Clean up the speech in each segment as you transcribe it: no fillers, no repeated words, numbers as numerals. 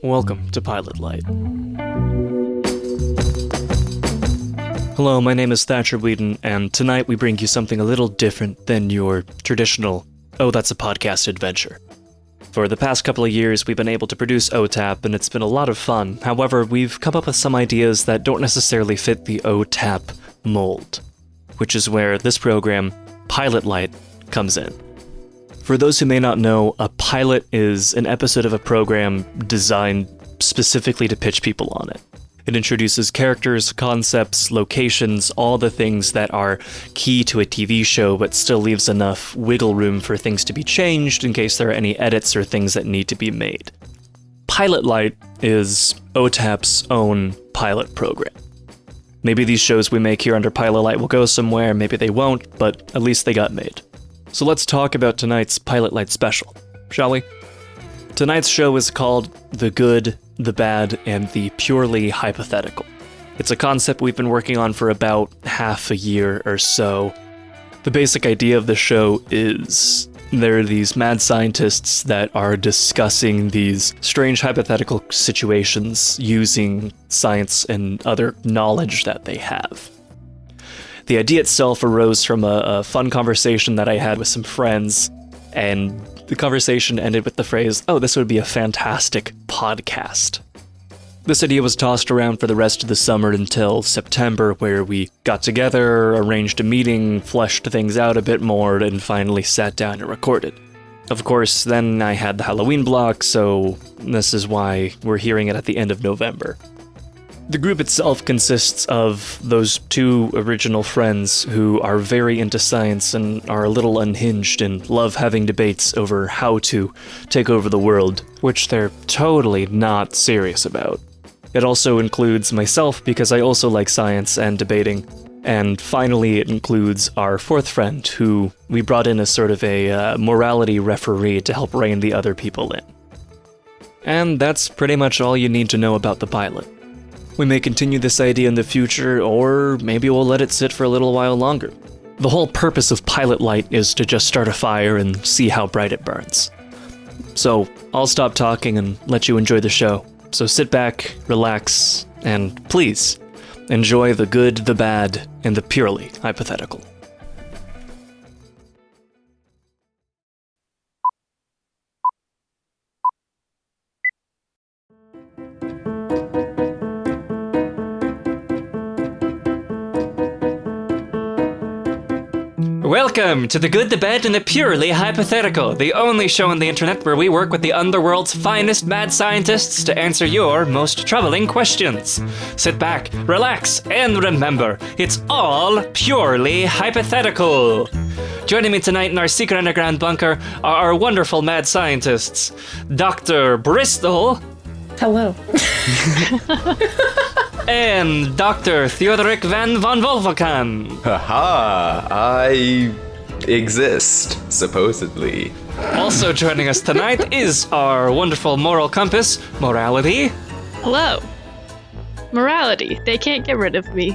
Welcome to Pilot Light. Hello, my name is Thatcher Whedon, and tonight we bring you something a little different than your traditional, oh, that's a podcast adventure. For the past couple of years, we've been able to produce OtaP, and it's been a lot of fun. However, we've come up with some ideas that don't necessarily fit the OtaP mold, which is where this program, Pilot Light, comes in. For those who may not know, a pilot is an episode of a program designed specifically to pitch people on it. It introduces characters, concepts, locations, all the things that are key to a TV show, but still leaves enough wiggle room for things to be changed in case there are any edits or things that need to be made. Pilot Light is OtaP's own pilot program. Maybe these shows we make here under Pilot Light will go somewhere, maybe they won't, but at least they got made. So let's talk about tonight's Pilot Light special, shall we? Tonight's show is called The Good, the Bad, and the Purely Hypothetical. It's a concept we've been working on for about half a year or so. The basic idea of the show is there are these mad scientists that are discussing these strange hypothetical situations using science and other knowledge that they have. The idea itself arose from a fun conversation that I had with some friends, and the conversation ended with the phrase, "Oh, this would be a fantastic podcast." This idea was tossed around for the rest of the summer until September, where we got together, arranged a meeting, fleshed things out a bit more, and finally sat down and recorded. Of course, then I had the Halloween block, so this is why we're hearing it at the end of November. The group itself consists of those two original friends who are very into science and are a little unhinged and love having debates over how to take over the world, which they're totally not serious about. It also includes myself because I also like science and debating, and finally it includes our fourth friend who we brought in as sort of a morality referee to help rein the other people in. And that's pretty much all you need to know about the pilot. We may continue this idea in the future, or maybe we'll let it sit for a little while longer. The whole purpose of Pilot Light is to just start a fire and see how bright it burns. So, I'll stop talking and let you enjoy the show. So sit back, relax, and please, enjoy the good, the bad, and the purely hypothetical. Welcome to The Good, the Bad, and the Purely Hypothetical, the only show on the internet where we work with the underworld's finest mad scientists to answer your most troubling questions. Sit back, relax, and remember, it's all purely hypothetical. Joining me tonight in our secret underground bunker are our wonderful mad scientists, Dr. Bristol. Hello. And Dr. Theodoric von Wolfgang. Haha, I exist, supposedly. Also joining us tonight is our wonderful moral compass, Morality. Hello. Morality. They can't get rid of me.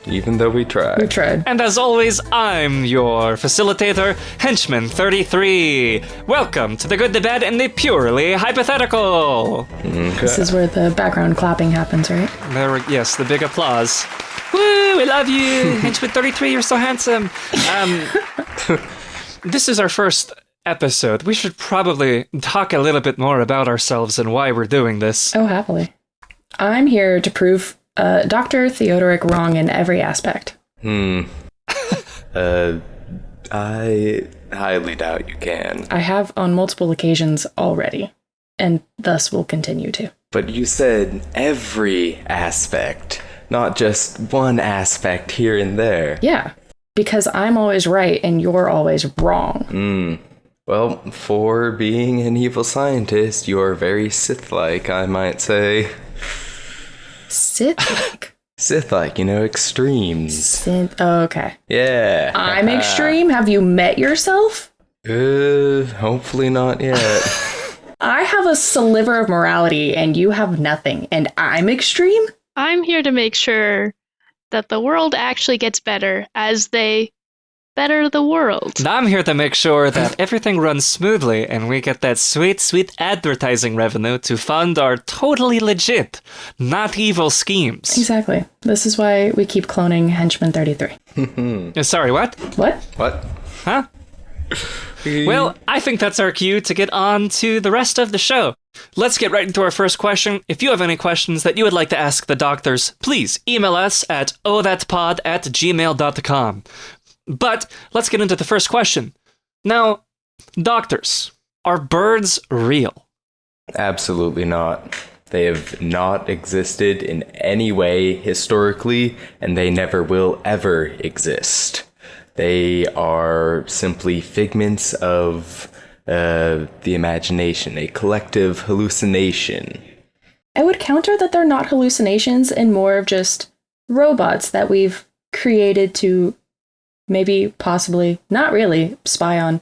Even though we tried. We tried. And as always, I'm your facilitator, Henchman 33. Welcome to The Good, the Bad, and the Purely Hypothetical. Okay. This is where the background clapping happens, right? Yes, the big applause. Woo, we love you, Henchman 33, you're so handsome. This is our first episode. We should probably talk a little bit more about ourselves and why we're doing this. Oh, happily. I'm here to prove Dr. Theodoric wrong in every aspect. I highly doubt you can. I have on multiple occasions already, and thus will continue to. But you said every aspect, not just one aspect here and there. Yeah, because I'm always right and you're always wrong. Well, for being an evil scientist, you're very Sith-like, I might say. Sith-like? Sith-like, extremes. Okay. Yeah. I'm extreme? Have you met yourself? Hopefully not yet. I have a sliver of morality and you have nothing, and I'm extreme? I'm here to make sure that the world actually gets better as they better the world. And I'm here to make sure that everything runs smoothly and we get that sweet, sweet advertising revenue to fund our totally legit, not evil schemes. Exactly. This is why we keep cloning Henchman 33. Sorry, what? What? Huh? Well, I think that's our cue to get on to the rest of the show. Let's get right into our first question. If you have any questions that you would like to ask the doctors, please email us at othatpod@gmail.com. But let's get into the first question. Now, doctors, are birds real? Absolutely not. They have not existed in any way historically, and they never will ever exist. They are simply figments of the imagination, a collective hallucination. I would counter that they're not hallucinations and more of just robots that we've created to maybe, possibly, not really, spy on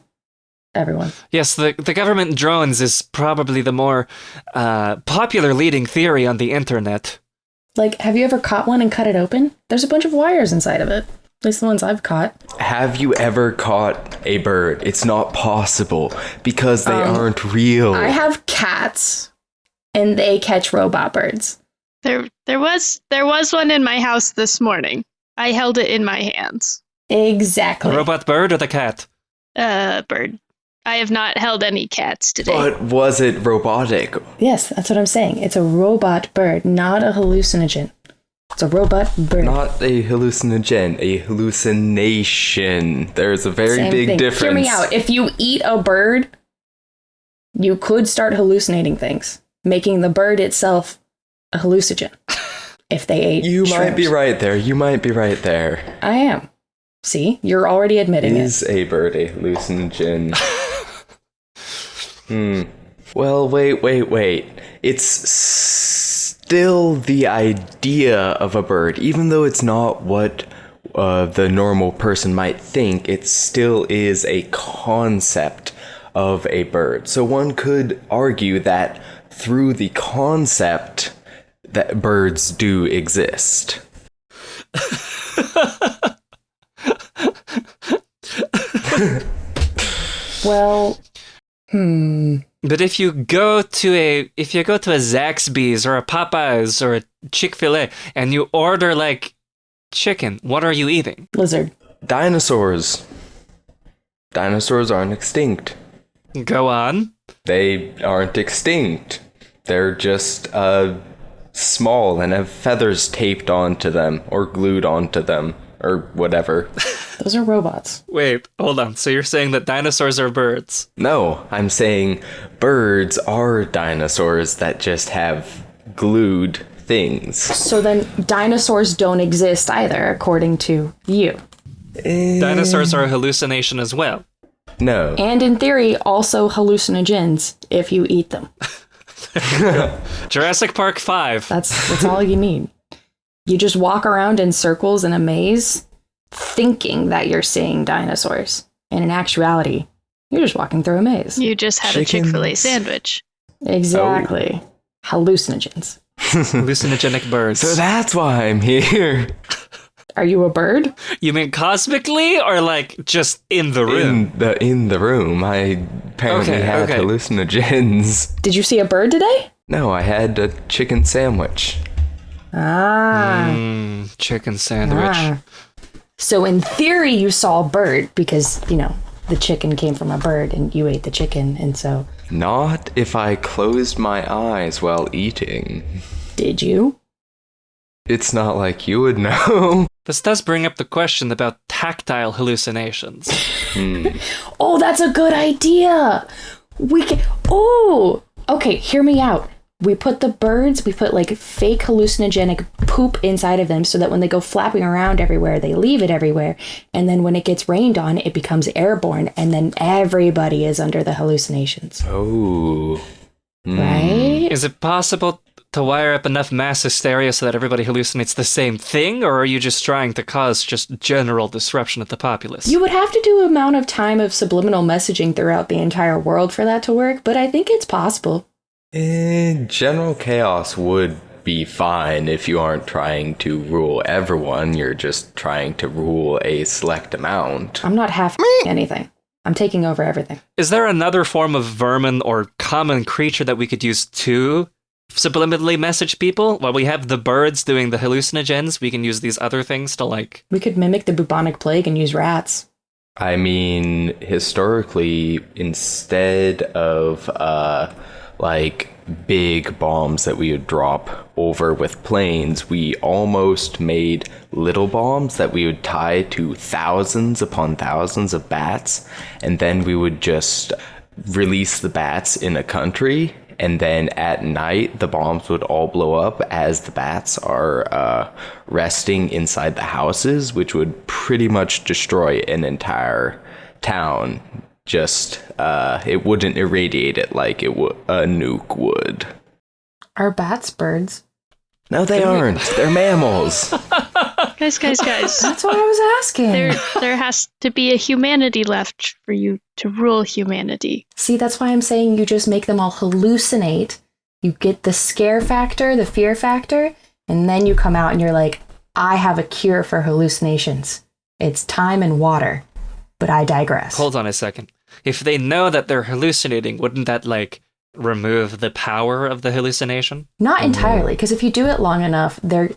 everyone. Yes, the government drones is probably the more popular leading theory on the internet. Like, have you ever caught one and cut it open? There's a bunch of wires inside of it. At least the ones I've caught. Have you ever caught a bird? It's not possible because they aren't real. I have cats, and they catch robot birds. There was one in my house this morning. I held it in my hands. Exactly. The robot bird or the cat? Bird. I have not held any cats today. But was it robotic? Yes, that's what I'm saying. It's a robot bird, not a hallucinogen. It's a robot bird. Not a hallucinogen, a hallucination. There's a very Same big thing. difference. Hear me out. If you eat a bird, you could start hallucinating things, making the bird itself a hallucinogen. If they ate You shrimp. might be right there. You might be right there. I am. See, you're already admitting Is a bird a hallucinogen? Well, wait. It's still the idea of a bird. Even though it's not what the normal person might think, it still is a concept of a bird. So one could argue that through the concept that birds do exist. Well, But if you go to a Zaxby's or a Popeyes or a Chick-fil-A and you order like chicken, what are you eating? lizard. Dinosaurs. Dinosaurs aren't extinct. Go on. They aren't extinct. They're just small and have feathers taped onto them or glued onto them or whatever. Those are robots. Wait, hold on. So you're saying that dinosaurs are birds? No, I'm saying birds are dinosaurs that just have glued things. So then dinosaurs don't exist either, according to you. Dinosaurs are a hallucination as well. No. And in theory, also hallucinogens if you eat them. Jurassic Park 5. That's all you need. You just walk around in circles in a maze thinking that you're seeing dinosaurs. And in actuality, you're just walking through a maze. You just had a Chick-fil-A sandwich. Exactly. Hallucinogens. Hallucinogenic birds. So that's why I'm here. Are you a bird? You mean cosmically or like just in the room? In the room. I apparently had hallucinogens. Did you see a bird today? No, I had a chicken sandwich. Chicken sandwich. So in theory, you saw a bird because, the chicken came from a bird and you ate the chicken. And so... Not if I closed my eyes while eating. Did you? It's not like you would know. This does bring up the question about tactile hallucinations. Oh, that's a good idea. We can... Oh! Okay, hear me out. We put like fake hallucinogenic poop inside of them so that when they go flapping around everywhere, they leave it everywhere. And then when it gets rained on, it becomes airborne. And then everybody is under the hallucinations. Oh. Right? Is it possible to wire up enough mass hysteria so that everybody hallucinates the same thing? Or are you just trying to cause just general disruption of the populace? You would have to do amount of time of subliminal messaging throughout the entire world for that to work, but I think it's possible. General chaos would be fine if you aren't trying to rule everyone. You're just trying to rule a select amount. I'm not half anything. I'm taking over everything. Is there another form of vermin or common creature that we could use to subliminally message people? While we have the birds doing the hallucinogens, we can use these other things to like... We could mimic the bubonic plague and use rats. I mean, historically, instead of, like, big bombs that we would drop over with planes, we almost made little bombs that we would tie to thousands upon thousands of bats, and then we would just release the bats in a country, and then at night the bombs would all blow up as the bats are resting inside the houses, which would pretty much destroy an entire town. Just it wouldn't irradiate it like a nuke would. Are bats birds? No, they aren't. They're mammals. Guys. That's what I was asking. There has to be a humanity left for you to rule humanity. See, that's why I'm saying you just make them all hallucinate. You get the scare factor, the fear factor, and then you come out and you're like, I have a cure for hallucinations. It's time and water. But I digress. Hold on a second. If they know that they're hallucinating, wouldn't that, like, remove the power of the hallucination? Not entirely, because if you do it long enough, they're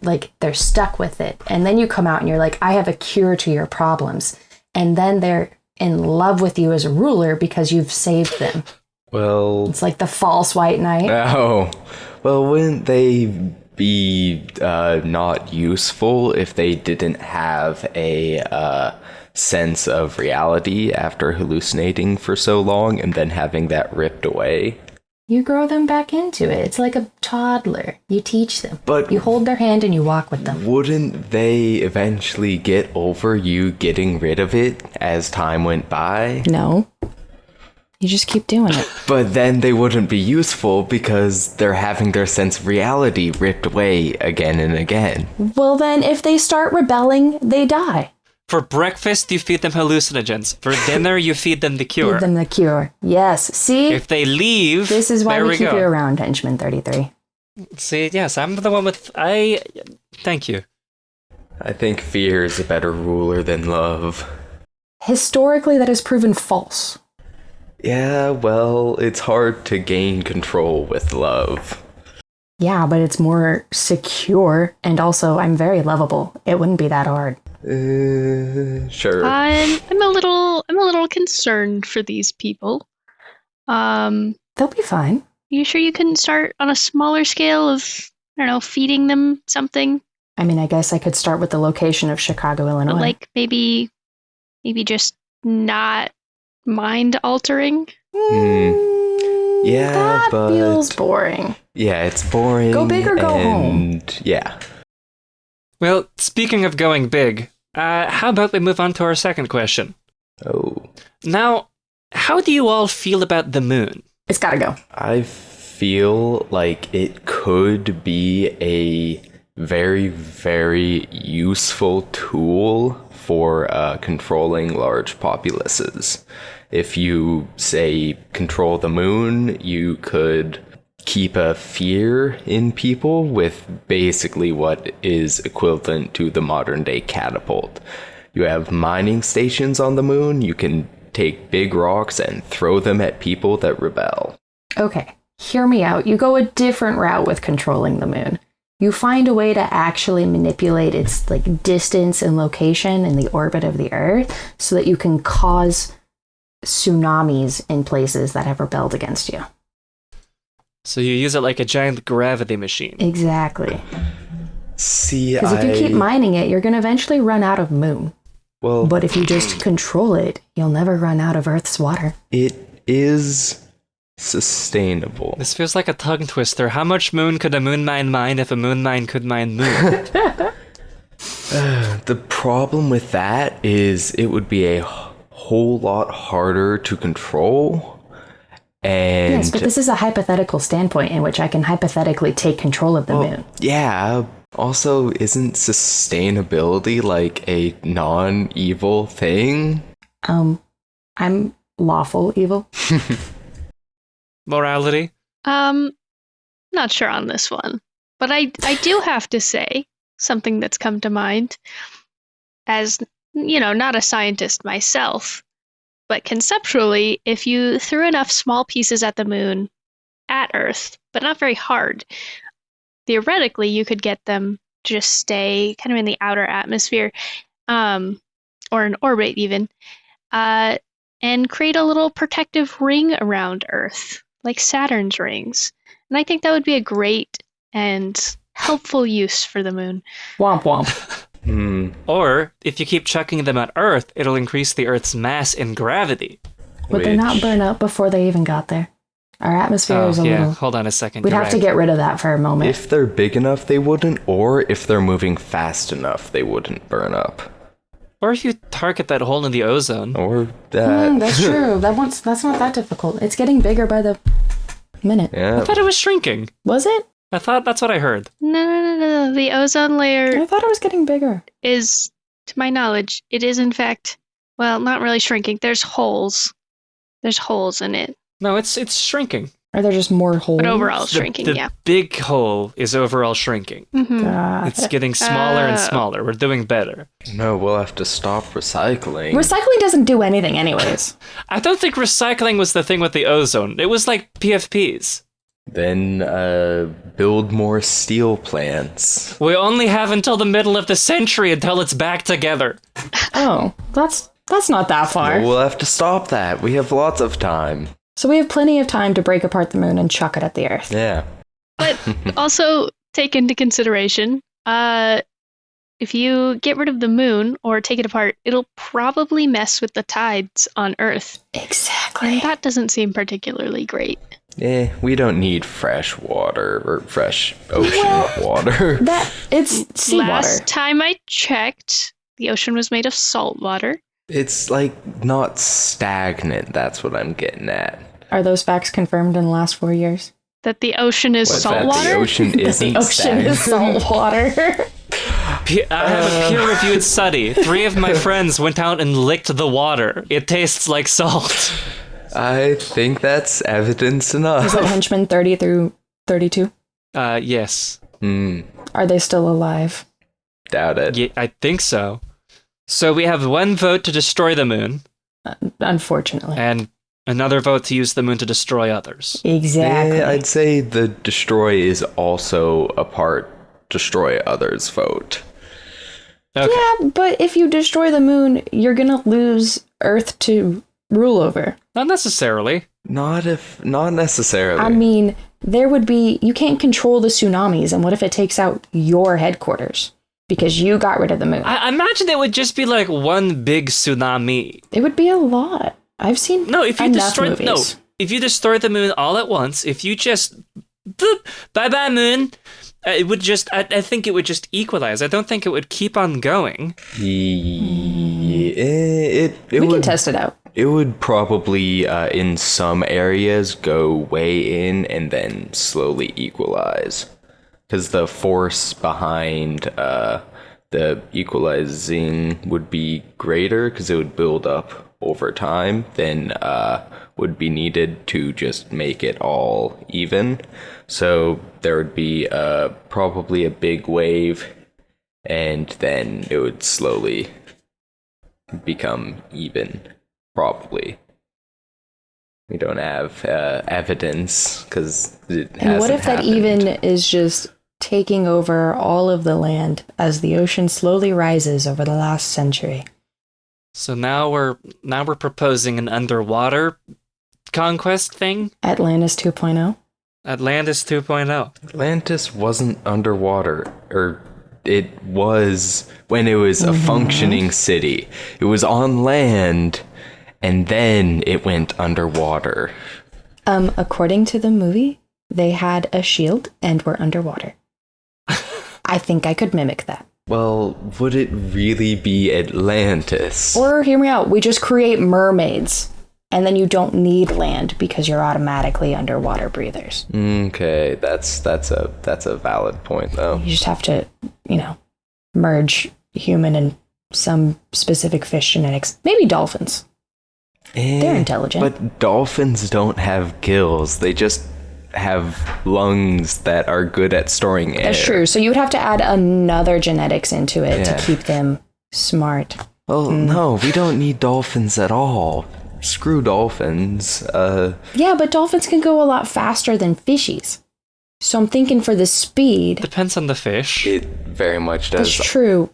stuck with it. And then you come out and you're like, I have a cure to your problems. And then they're in love with you as a ruler because you've saved them. Well... It's like the false white knight. Oh. Well, wouldn't they be not useful if they didn't have a sense of reality after hallucinating for so long and then having that ripped away? You grow them back into it. It's like a toddler. You teach them. But you hold their hand and you walk with them. Wouldn't they eventually get over you getting rid of it as time went by? No. You just keep doing it. But then they wouldn't be useful because they're having their sense of reality ripped away again and again. Well, then if they start rebelling, they die. For breakfast, you feed them hallucinogens. For dinner, you feed them the cure. Feed them the cure. Yes. See? If they leave, this is why there we keep go. you around, Henchman 33. See, yes, I'm the one with... Thank you. I think fear is a better ruler than love. Historically, that has proven false. Yeah, well, it's hard to gain control with love. Yeah, but it's more secure, and also I'm very lovable. It wouldn't be that hard. Sure. I'm a little concerned for these people. They'll be fine. You sure you couldn't start on a smaller scale of, I don't know, feeding them something? I mean, I guess I could start with the location of Chicago, Illinois. Like maybe just not mind altering? Yeah, that but... feels boring. Yeah, it's boring. Go big or go home. Yeah. Well, speaking of going big, how about we move on to our second question? Oh. Now, how do you all feel about the moon? It's gotta go. I feel like it could be a very, very useful tool for controlling large populaces. If you, say, control the moon, you could keep a fear in people with basically what is equivalent to the modern day catapult. You have mining stations on the moon. You can take big rocks and throw them at people that rebel. Okay, hear me out. You go a different route with controlling the moon. You find a way to actually manipulate its distance and location in the orbit of the Earth so that you can cause tsunamis in places that have rebelled against you. So you use it like a giant gravity machine. Exactly. See, because if you keep mining it, you're going to eventually run out of moon. Well, but if you just control it, you'll never run out of Earth's water. It is sustainable. This feels like a tongue twister. How much moon could a moon mine if a moon mine could mine moon? The problem with that is it would be a whole lot harder to control. And yes, but this is a hypothetical standpoint in which I can hypothetically take control of the moon. Yeah. Also, isn't sustainability like a non-evil thing? I'm lawful evil. Morality? Not sure on this one. But I do have to say something that's come to mind as, not a scientist myself, but conceptually, if you threw enough small pieces at the moon at Earth, but not very hard, theoretically you could get them to just stay kind of in the outer atmosphere, or in orbit even, and create a little protective ring around Earth, like Saturn's rings. And I think that would be a great and helpful use for the moon. Womp womp. Or, if you keep chucking them at Earth, it'll increase the Earth's mass and gravity. Would they not burn up before they even got there? Our atmosphere is a little... Hold on a second. We'd have to get rid of that for a moment. If they're big enough, they wouldn't, or if they're moving fast enough, they wouldn't burn up. Or if you target that hole in the ozone. Or that. That's true. That's not that difficult. It's getting bigger by the minute. Yeah. I thought it was shrinking. Was it? I thought that's what I heard. No. The ozone layer I thought it was getting bigger. is, to my knowledge, it is in fact, well, not really shrinking. There's holes. There's holes in it. No, it's shrinking. Are there just more holes? But overall shrinking, the yeah. big hole is overall shrinking. Mm-hmm. God. It's getting smaller and smaller. We're doing better. No, we'll have to stop recycling. Recycling doesn't do anything anyways. I don't think recycling was the thing with the ozone. It was like PFPs. Then build more steel plants. We only have until the middle of the century until it's back together. Oh, that's not that far. We'll have to stop that. We have lots of time. So we have plenty of time to break apart the moon and chuck it at the Earth. Yeah. But also take into consideration, if you get rid of the moon or take it apart, it'll probably mess with the tides on Earth. Exactly. And that doesn't seem particularly great. We don't need fresh water or fresh ocean water. It's seawater. Last time I checked, the ocean was made of salt water. It's like not stagnant. That's what I'm getting at. Are those facts confirmed in the last 4 years? That the ocean is What's salt that? water? The ocean isn't The ocean is salt water. I have a peer-reviewed study. 3 of my friends went out and licked the water. It tastes like salt. I think that's evidence enough. Is it henchmen 30 through 32? Yes. Are they still alive? Doubt it. Yeah, I think so. So we have 1 vote to destroy the moon, Unfortunately. and another vote to use the moon to destroy others. Exactly. I'd say the destroy is also a part destroy others vote. Okay. Yeah, but if you destroy the moon, you're gonna lose Earth to rule over. Not necessarily. Not necessarily. I mean, you can't control the tsunamis, and what if it takes out your headquarters? Because you got rid of the moon. I imagine it would just be like one big tsunami. It would be a lot. I've seen If you enough movies. if you destroy the moon all at once, if you just boop, bye moon, it would just I think it would just equalize. I don't think it would keep on going. We can test it out. It would probably, in some areas, go way in and then slowly equalize. Because the force behind the equalizing would be greater, because it would build up over time than would be needed to just make it all even. So there would be probably a big wave, and then it would slowly become even. Probably. We don't have evidence because it hasn't And what if that happened. even is just taking over all of the land as the ocean slowly rises over the last century? So now we're proposing an underwater conquest thing. Atlantis 2.0? Atlantis 2.0. Atlantis wasn't underwater, or it was when it was a functioning city. It was on land, and then it went underwater. According to the movie, they had a shield and were underwater. I think I could mimic that. Well, would it really be Atlantis? Or, hear me out, we just create mermaids, and then you don't need land because you're automatically underwater breathers. Okay, that's a valid point, though. You just have to, merge human and some specific fish genetics. Maybe dolphins. They're intelligent. But dolphins don't have gills. They just have lungs that are good at storing air. That's true. So you would have to add another genetics into it to keep them smart. Well, no, we don't need dolphins at all. Screw dolphins. Yeah, but dolphins can go a lot faster than fishies. So I'm thinking for the speed. Depends on the fish. It very much does. That's true.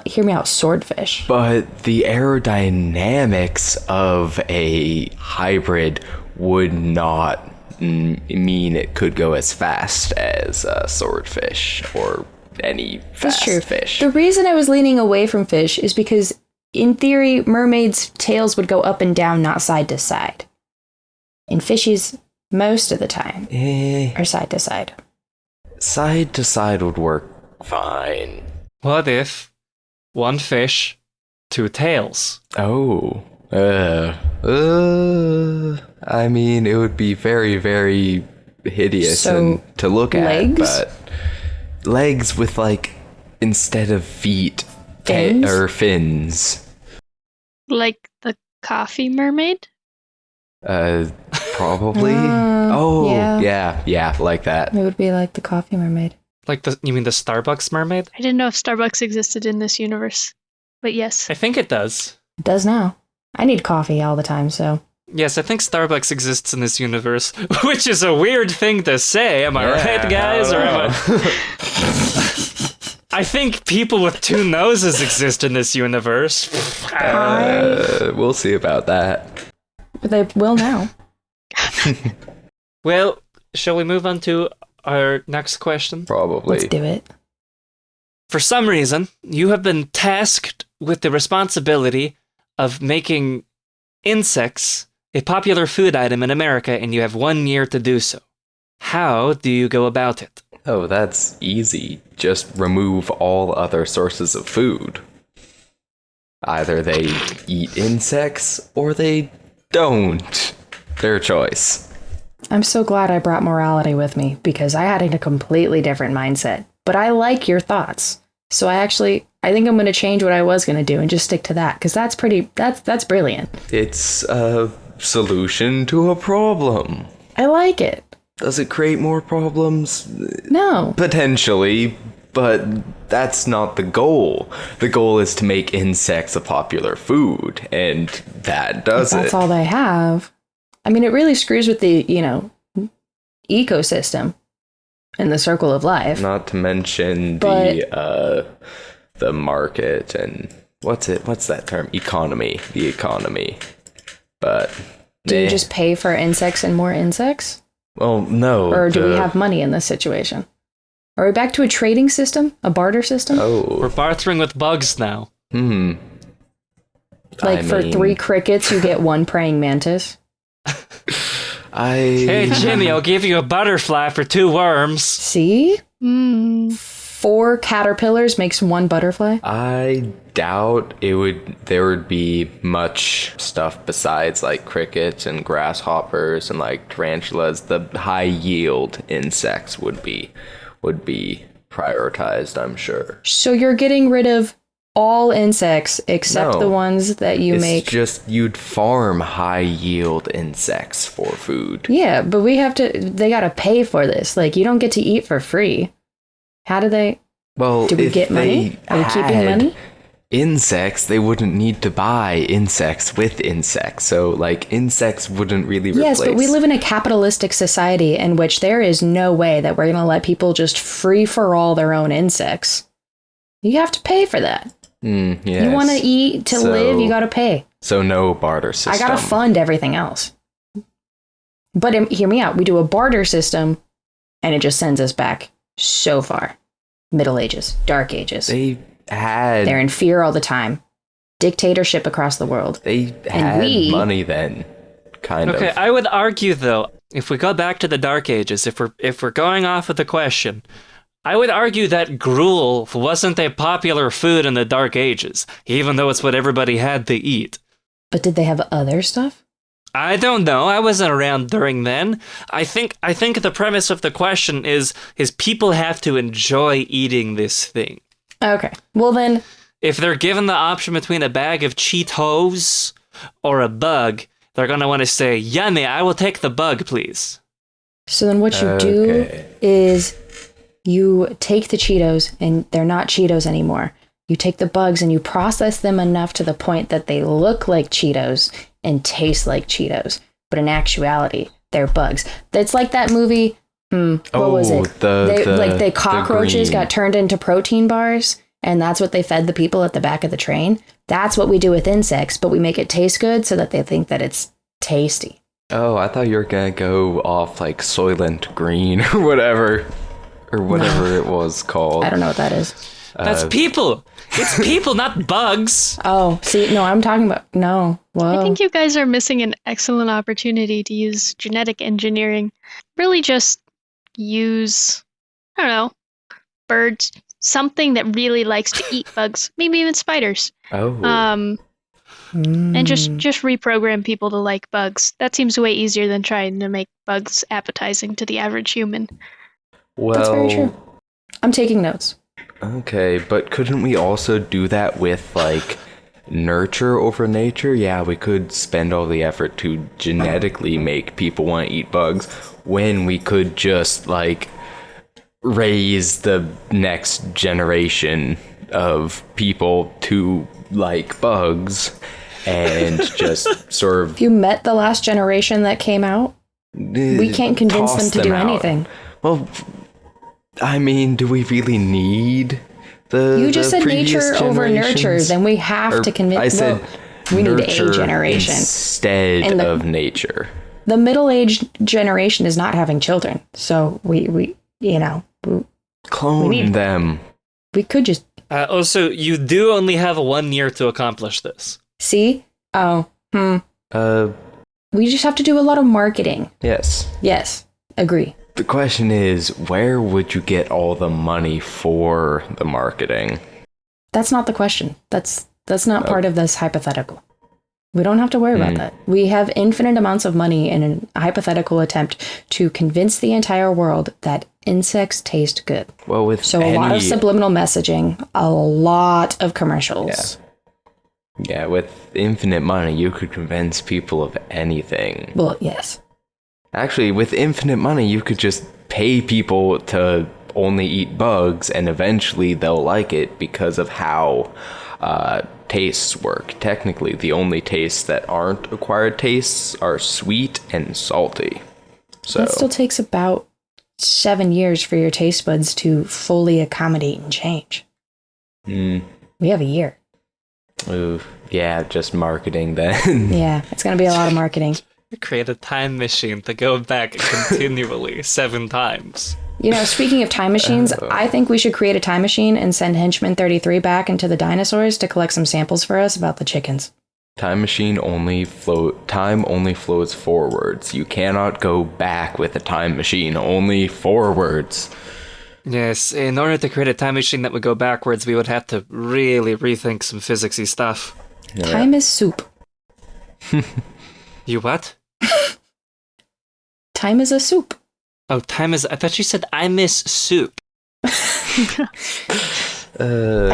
Hear me out, swordfish. But the aerodynamics of a hybrid would not mean it could go as fast as a swordfish or any fast fish. The reason I was leaning away from fish is because, in theory, mermaids' tails would go up and down, not side to side. And fishies, most of the time, are side to side. Side to side would work fine. What if one fish, two tails? Oh. I mean, it would be very, very hideous to look legs? at, but legs with, like, instead of feet, fins. Like the coffee mermaid? Probably. Yeah, like that. It would be like the coffee mermaid. Like you mean the Starbucks mermaid? I didn't know if Starbucks existed in this universe, but yes. I think it does. It does now. I need coffee all the time, so. Yes, I think Starbucks exists in this universe, which is a weird thing to say. Am I right, guys? Or am I think people with two noses exist in this universe. We'll see about that. They will now. Well, shall we move on to our next question? Probably. Let's do it. For some reason, you have been tasked with the responsibility of making insects a popular food item in America, and you have 1 year to do so. How do you go about it? Oh, that's easy. Just remove all other sources of food. Either they eat insects or they don't. Their choice. I'm so glad I brought morality with me because I had a completely different mindset. But I like your thoughts. So I think I'm going to change what I was going to do and just stick to that because that's brilliant. It's a solution to a problem. I like it. Does it create more problems? No. Potentially, but that's not the goal. The goal is to make insects a popular food, and that does it. That's all they have. I mean, it really screws with the, ecosystem and the circle of life. Not to mention the market and what's that term? Economy. The economy. But do you just pay for insects and more insects? Well, no. Or do we have money in this situation? Are we back to a trading system? A barter system? Oh. We're bartering with bugs now. Like for 3 crickets, you get 1 praying mantis? Hey, Jimmy, I'll give you a butterfly for 2 worms. See? 4 caterpillars makes 1 butterfly? I doubt there would be much stuff besides like crickets and grasshoppers and like tarantulas. The high yield insects would be prioritized, I'm sure. So you're getting rid of all insects except the ones that you make. It's just you'd farm high yield insects for food. Yeah, but they gotta pay for this. Like, you don't get to eat for free. How do they? Well, do we get money? Are we keeping money? Insects, they wouldn't need to buy insects with insects. So, like, insects wouldn't really replace. Yes, but we live in a capitalistic society in which there is no way that we're going to let people just free for all their own insects. You have to pay for that. Yes. You want to eat to live, you got to pay. So no barter system. I got to fund everything else. But hear me out. We do a barter system, and it just sends us back so far. Middle Ages, Dark Ages. They're in fear all the time. Dictatorship across the world. They had money then, kind of. Okay, I would argue though, if we go back to the Dark Ages, if we're going off of the question, I would argue that gruel wasn't a popular food in the Dark Ages, even though it's what everybody had to eat. But did they have other stuff? I don't know. I wasn't around during then. I think the premise of the question is people have to enjoy eating this thing. Okay. Well then, if they're given the option between a bag of Cheetos or a bug, they're going to want to say, "Yummy, I will take the bug, please." So then what you do is you take the Cheetos, and they're not Cheetos anymore. You take the bugs and you process them enough to the point that they look like Cheetos and taste like Cheetos. But in actuality, they're bugs. It's like that movie, what was it? The cockroaches got turned into protein bars, and that's what they fed the people at the back of the train. That's what we do with insects, but we make it taste good so that they think that it's tasty. Oh, I thought you were gonna go off like Soylent Green or whatever. Or whatever it was called. I don't know what that is. That's people. It's people, not bugs. Oh, see, no, I'm talking about, no. Whoa. I think you guys are missing an excellent opportunity to use genetic engineering. Really just use, I don't know, birds, something that really likes to eat bugs, maybe even spiders. And just reprogram people to like bugs. That seems way easier than trying to make bugs appetizing to the average human. Well, that's very true. I'm taking notes. Okay, but couldn't we also do that with, like, nurture over nature? Yeah, we could spend all the effort to genetically make people want to eat bugs when we could just, like, raise the next generation of people to like bugs and just sort of... If you met the last generation that came out, we can't convince them to do anything. Well... I mean, do we really need the You just said nature over nurture, then we have to convince... I said we need a generation. Instead of nature. The middle-aged generation is not having children, so we clone them. We could just... Also, you do only have 1 year to accomplish this. See? We just have to do a lot of marketing. Yes. Yes, agree. The question is, where would you get all the money for the marketing? That's not the question. That's not part of this hypothetical. We don't have to worry about that. We have infinite amounts of money in a hypothetical attempt to convince the entire world that insects taste good. Well, a lot of subliminal messaging, a lot of commercials. Yeah, with infinite money, you could convince people of anything. Well, yes. Actually, with infinite money, you could just pay people to only eat bugs, and eventually they'll like it because of how tastes work. Technically, the only tastes that aren't acquired tastes are sweet and salty. So that still takes about 7 years for your taste buds to fully accommodate and change. We have a year. Ooh, yeah, just marketing then. Yeah, it's going to be a lot of marketing. Create a time machine to go back continually 7 times. You know, speaking of time machines, I think we should create a time machine and send Henchman 33 back into the dinosaurs to collect some samples for us about the chickens. Time only flows forwards. You cannot go back with a time machine, only forwards. Yes, in order to create a time machine that would go backwards, we would have to really rethink some physicsy stuff. Yeah. Time is soup. You what? Time is a soup. Oh, I thought you said I miss soup. I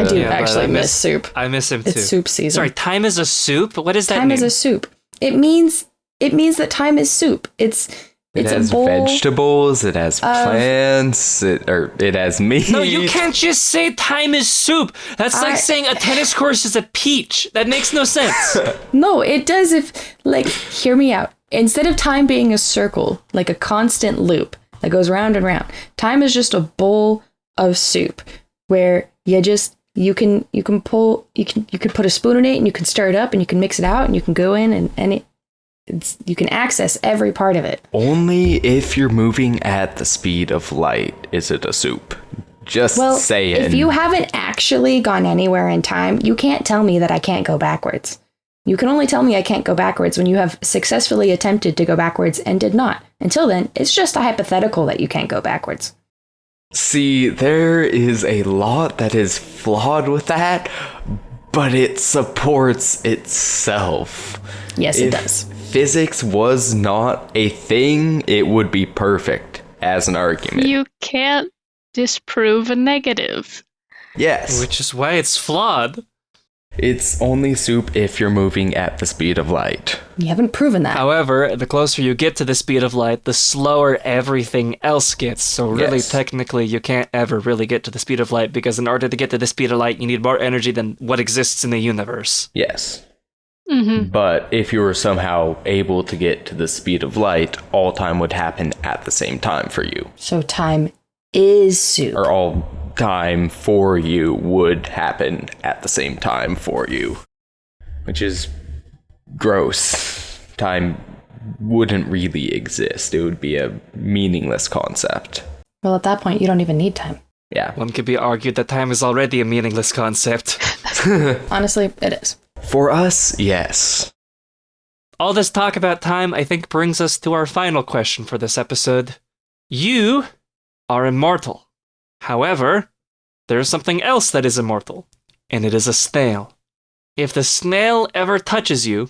do actually miss soup. I miss him too. It's soup season. Sorry, time is a soup? What does that mean? Time is a soup. It means that time is soup. It has a bowl vegetables, it has plants, it has meat. No, you can't just say time is soup. That's like saying a tennis course is a peach. That makes no sense. No, it does hear me out. Instead of time being a circle, like a constant loop that goes round and round, time is just a bowl of soup where you can put a spoon in it and you can stir it up and you can mix it out and you can go in and you can access every part of it. Only if you're moving at the speed of light is it a soup. Just saying. If you haven't actually gone anywhere in time, you can't tell me that I can't go backwards. You can only tell me I can't go backwards when you have successfully attempted to go backwards and did not. Until then, it's just a hypothetical that you can't go backwards. See, there is a lot that is flawed with that, but it supports itself. Yes, it does. Physics was not a thing, it would be perfect as an argument. You can't disprove a negative. Yes. Which is why it's flawed. It's only soup if you're moving at the speed of light. You haven't proven that. However, the closer you get to the speed of light, the slower everything else gets. So really, Yes. technically, you can't ever really get to the speed of light, because in order to get to the speed of light, you need more energy than what exists in the universe. Yes. Mm-hmm. But if you were somehow able to get to the speed of light, all time would happen at the same time for you. So time is soup. Or all time for you would happen at the same time for you. Which is gross. Time wouldn't really exist. It would be a meaningless concept. Well, at that point, you don't even need time. Yeah. One could be argued that time is already a meaningless concept. Honestly, it is. For us, yes. All this talk about time, I think, brings us to our final question for this episode. You are immortal. However, there is something else that is immortal, and it is a snail. If the snail ever touches you,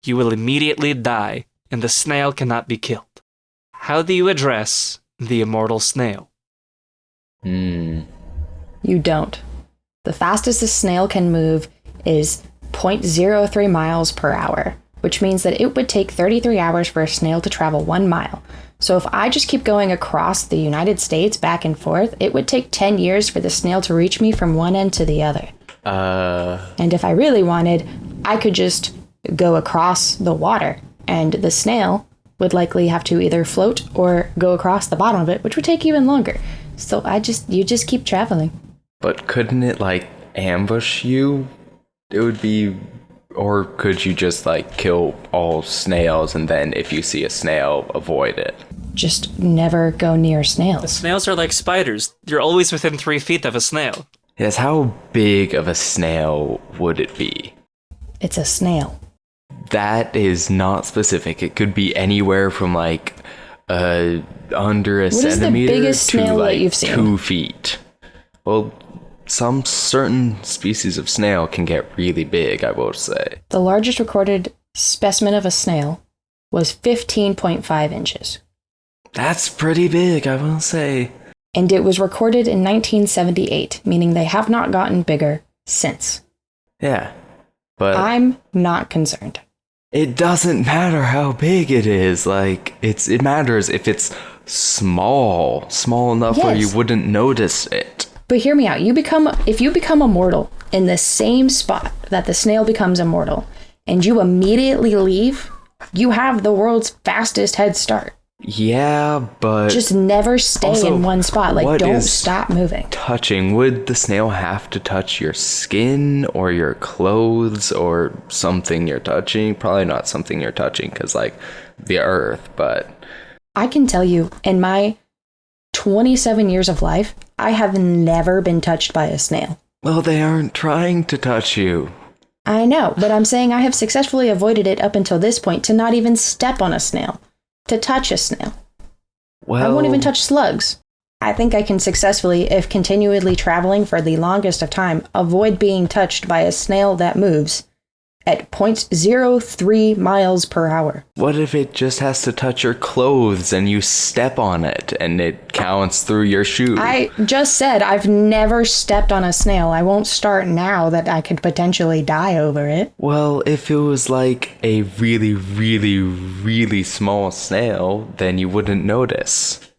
you will immediately die, and the snail cannot be killed. How do you address the immortal snail? You don't. The fastest a snail can move is 0.03 miles per hour, which means that it would take 33 hours for a snail to travel 1 mile. So if I just keep going across the United States back and forth, it would take 10 years for the snail to reach me from one end to the other. And if I really wanted, I could just go across the water, and the snail would likely have to either float or go across the bottom of it, which would take even longer. So you just keep traveling. But couldn't it, ambush you? It would be... Or could you just, kill all snails, and then if you see a snail, avoid it? Just never go near The snails. snails are like spiders. You're always within 3 feet of a snail. Yes, how big of a snail would it be? It's a snail. That is not specific. It could be anywhere from, under a What is the centimeter biggest to, snail that you've seen? 2 feet. Well, some certain species of snail can get really big, I will say. The largest recorded specimen of a snail was 15.5 inches. That's pretty big, I will say. And it was recorded in 1978, meaning they have not gotten bigger since. Yeah, but I'm not concerned. it doesn't matter how big it is. It matters if it's small enough where you Yes. wouldn't notice it. But hear me out. If you become immortal in the same spot that the snail becomes immortal, and you immediately leave, you have the world's fastest head start. Yeah, but Just never stay Also, in one spot. what Don't is stop moving. touching, would the snail have to touch your skin or your clothes or something you're touching? Probably not something you're touching, because the earth, but I can tell you, in my 27 years of life, I have never been touched by a snail. well, they aren't trying to touch you. I know, but I'm saying I have successfully avoided it up until this point, to not even step on a snail, to touch a snail. Well, I won't even touch slugs. I think I can successfully, if continually traveling for the longest of time, avoid being touched by a snail that moves at 0.03 miles per hour. What if it just has to touch your clothes and you step on it and it counts through your shoe? I just said I've never stepped on a snail. I won't start now that I could potentially die over it. Well, if it was a really, really, really small snail, then you wouldn't notice.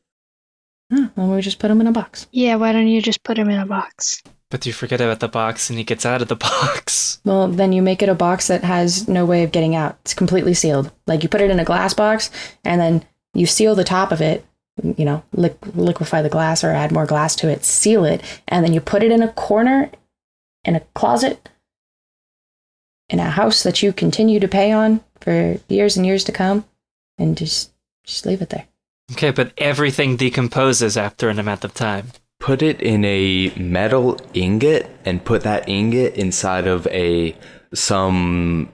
Then we just put them in a box. Yeah, why don't you just put him in a box? But you forget about the box, and he gets out of the box. Well, then you make it a box that has no way of getting out. It's completely sealed. You put it in a glass box, and then you seal the top of it, liquefy the glass or add more glass to it, seal it, and then you put it in a corner, in a closet, in a house that you continue to pay on for years and years to come, and just leave it there. Okay, but everything decomposes after an amount of time. Put it in a metal ingot and put that ingot inside of some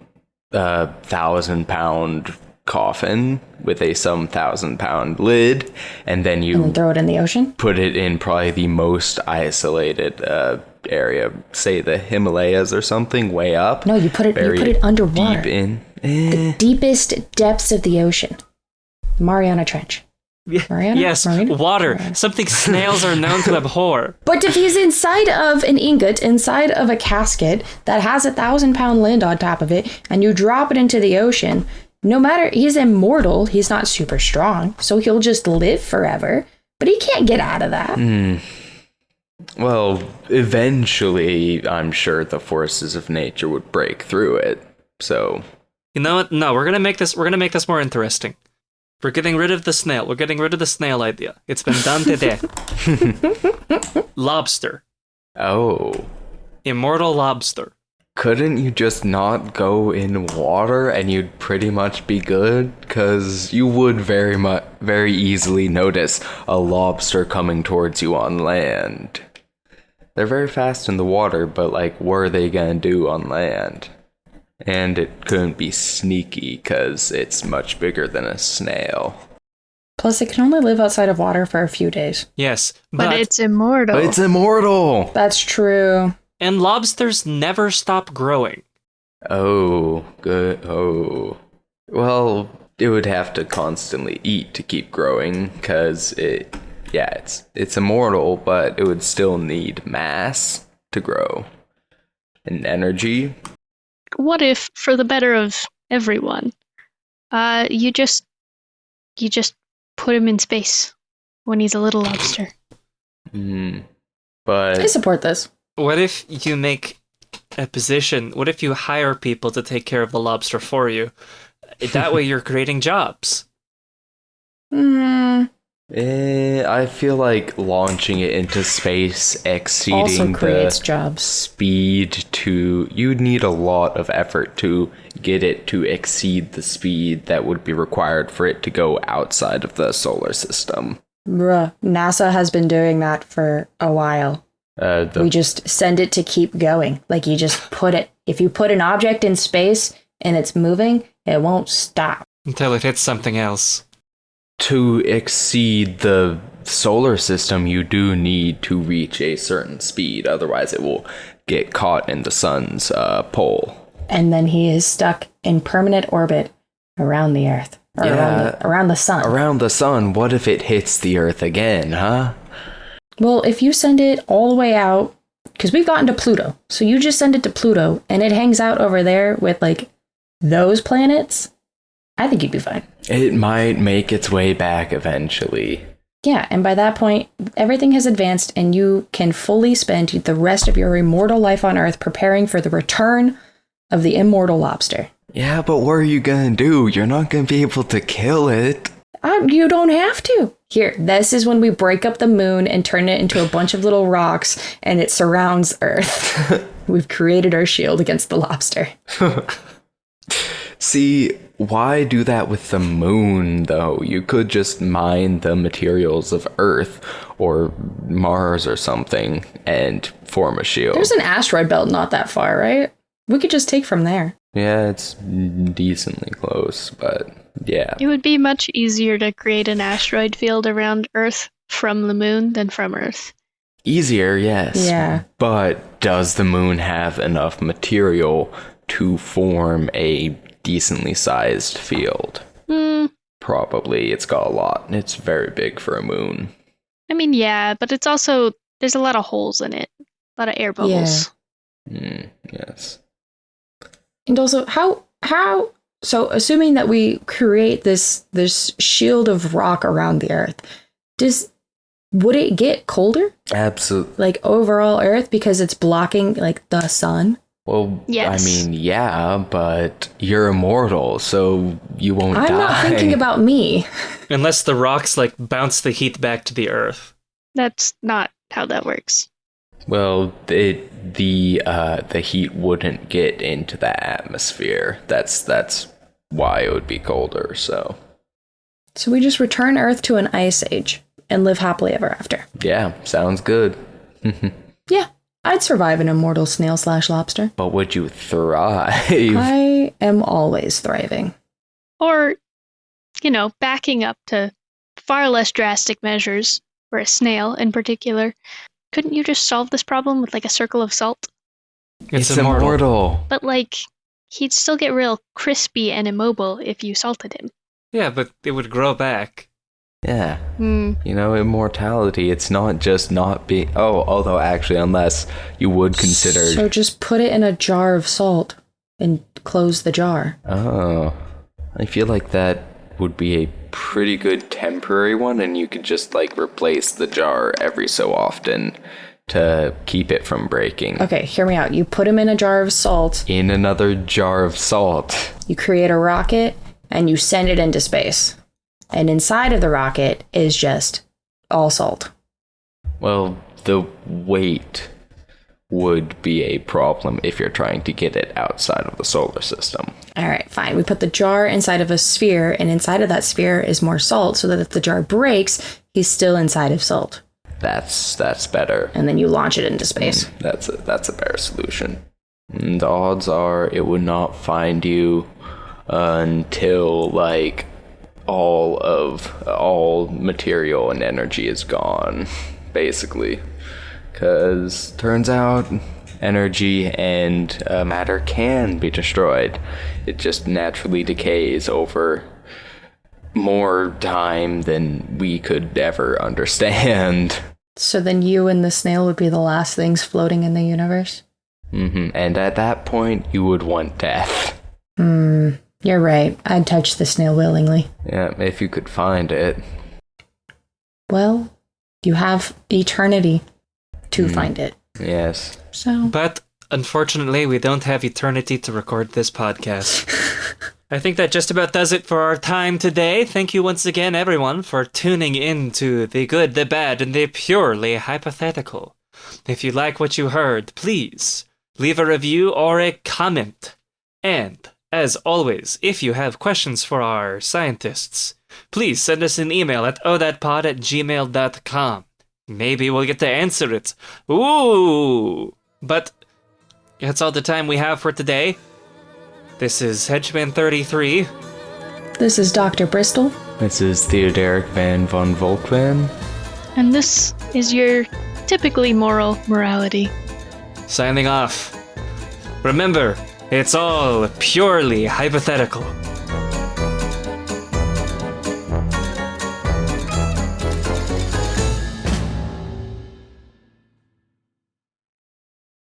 1,000-pound coffin with some 1,000-pound lid, and then And then throw it in the ocean? put it in probably the most isolated area, say the Himalayas or something, way up. No, you put it Buried underwater. deep in. The deepest depths of the ocean. Mariana Trench. Mariana? Yes, Marina? water. Mariana. Something snails are known to abhor. But if he's inside of an ingot, inside of a casket that has 1,000-pound lid on top of it, and you drop it into the ocean, no matter, he's immortal, he's not super strong, so he'll just live forever, but he can't get out of that. Well, eventually, I'm sure the forces of nature would break through it. So, You know what? No, we're gonna make this more interesting. We're getting rid of the snail. We're getting rid of the snail idea. It's been done today. Lobster. oh, Immortal lobster. couldn't you just not go in water and you'd pretty much be good? Because you would very easily notice a lobster coming towards you on land. They're very fast in the water, but like, what are they gonna do on land? And it couldn't be sneaky because it's much bigger than a snail. Plus, it can only live outside of water for a few days. Yes, But it's immortal. But it's immortal! That's true. and lobsters never stop growing. Oh, good. Oh. Well, it would have to constantly eat to keep growing because it's immortal, but it would still need mass to grow and energy. What if, for the better of everyone, you just put him in space when he's a little lobster? I But support this. What if you make a position? What if you hire people to take care of the lobster for you? That way you're creating jobs. I feel like launching it into space Also exceeding creates the jobs. speed you'd need a lot of effort to get it to exceed the speed that would be required for it to go outside of the solar system. Bruh, NASA has been doing that for a while. We just send it to keep going. Like, you just if you put an object in space and it's moving, it won't stop. Until it hits something else. To exceed the solar system, you do need to reach a certain speed, otherwise it will get caught in the sun's pole. And then he is stuck in permanent orbit around the Earth. Or around the sun. Around the sun, what if it hits the Earth again, huh? Well, if you send it all the way out, because we've gotten to Pluto, so you just send it to Pluto, and it hangs out over there with, like, those planets, I think you'd be fine. It might make its way back eventually. Yeah, and by that point, everything has advanced, and you can fully spend the rest of your immortal life on Earth preparing for the return of the immortal lobster. Yeah, but what are you gonna do? You're not gonna be able to kill it. You don't have to. Here, this is when we break up the moon and turn it into a bunch of little rocks, and it surrounds Earth. We've created our shield against the lobster. See, why do that with the moon, though? You could just mine the materials of Earth or Mars or something and form a shield. There's an asteroid belt not that far, right? We could just take from there. Yeah, it's decently close, but yeah. It would be much easier to create an asteroid field around Earth from the moon than from Earth. Easier, yes. Yeah. But does the moon have enough material to form a decently sized field? Probably. It's got a lot. It's very big for a moon. I mean, yeah, but it's also, there's a lot of holes in it. A lot of air bubbles. Yes. And also, so assuming that we create this shield of rock around the Earth, would it get colder? Absolutely. Like overall Earth because it's blocking like the sun? Well, Yes. I mean, yeah, but you're immortal, so you won't die. I'm not thinking about me. Unless the rocks like bounce the heat back to the earth. That's not how that works. Well, the heat wouldn't get into the atmosphere. That's why it would be colder. So We just return Earth to an ice age and live happily ever after. yeah, sounds good. Yeah, I'd survive an immortal snail/lobster. But would you thrive? I am always thriving. Or, backing up to far less drastic measures, for a snail in particular, couldn't you just solve this problem with like a circle of salt? It's immortal. But like, he'd still get real crispy and immobile if you salted him. Yeah, but it would grow back. Yeah. Immortality, it's not just not being... Oh, although actually, unless you would consider... So just put it in a jar of salt and close the jar. Oh. I feel like that would be a pretty good temporary one, and you could just, replace the jar every so often to keep it from breaking. Okay, hear me out. You put them in a jar of salt. In another jar of salt. You create a rocket, and you send it into space. And inside of the rocket is just all salt. Well, the weight would be a problem if you're trying to get it outside of the solar system. All right, fine. We put the jar inside of a sphere, and inside of that sphere is more salt, so that if the jar breaks, he's still inside of salt. That's better. And then you launch it into space. That's a better solution. And the odds are it would not find you until all material and energy is gone, basically. Because turns out energy and matter can be destroyed. It just naturally decays over more time than we could ever understand. So then you and the snail would be the last things floating in the universe? Mm-hmm. And at that point, you would want death. You're right. I'd touch the snail willingly. Yeah, if you could find it. Well, you have eternity to find it. Yes. So. But unfortunately, we don't have eternity to record this podcast. I think that just about does it for our time today. Thank you once again, everyone, for tuning in to the good, the bad, and the purely hypothetical. If you like what you heard, please leave a review or a comment. And, as always, if you have questions for our scientists, please send us an email at odatpod@gmail.com. Maybe we'll get to answer it. Ooh! But that's all the time we have for today. This is Hedgeman33. This is Dr. Bristol. This is Theoderic von Volkman. And this is your typically moral morality. Signing off. Remember, it's all purely hypothetical.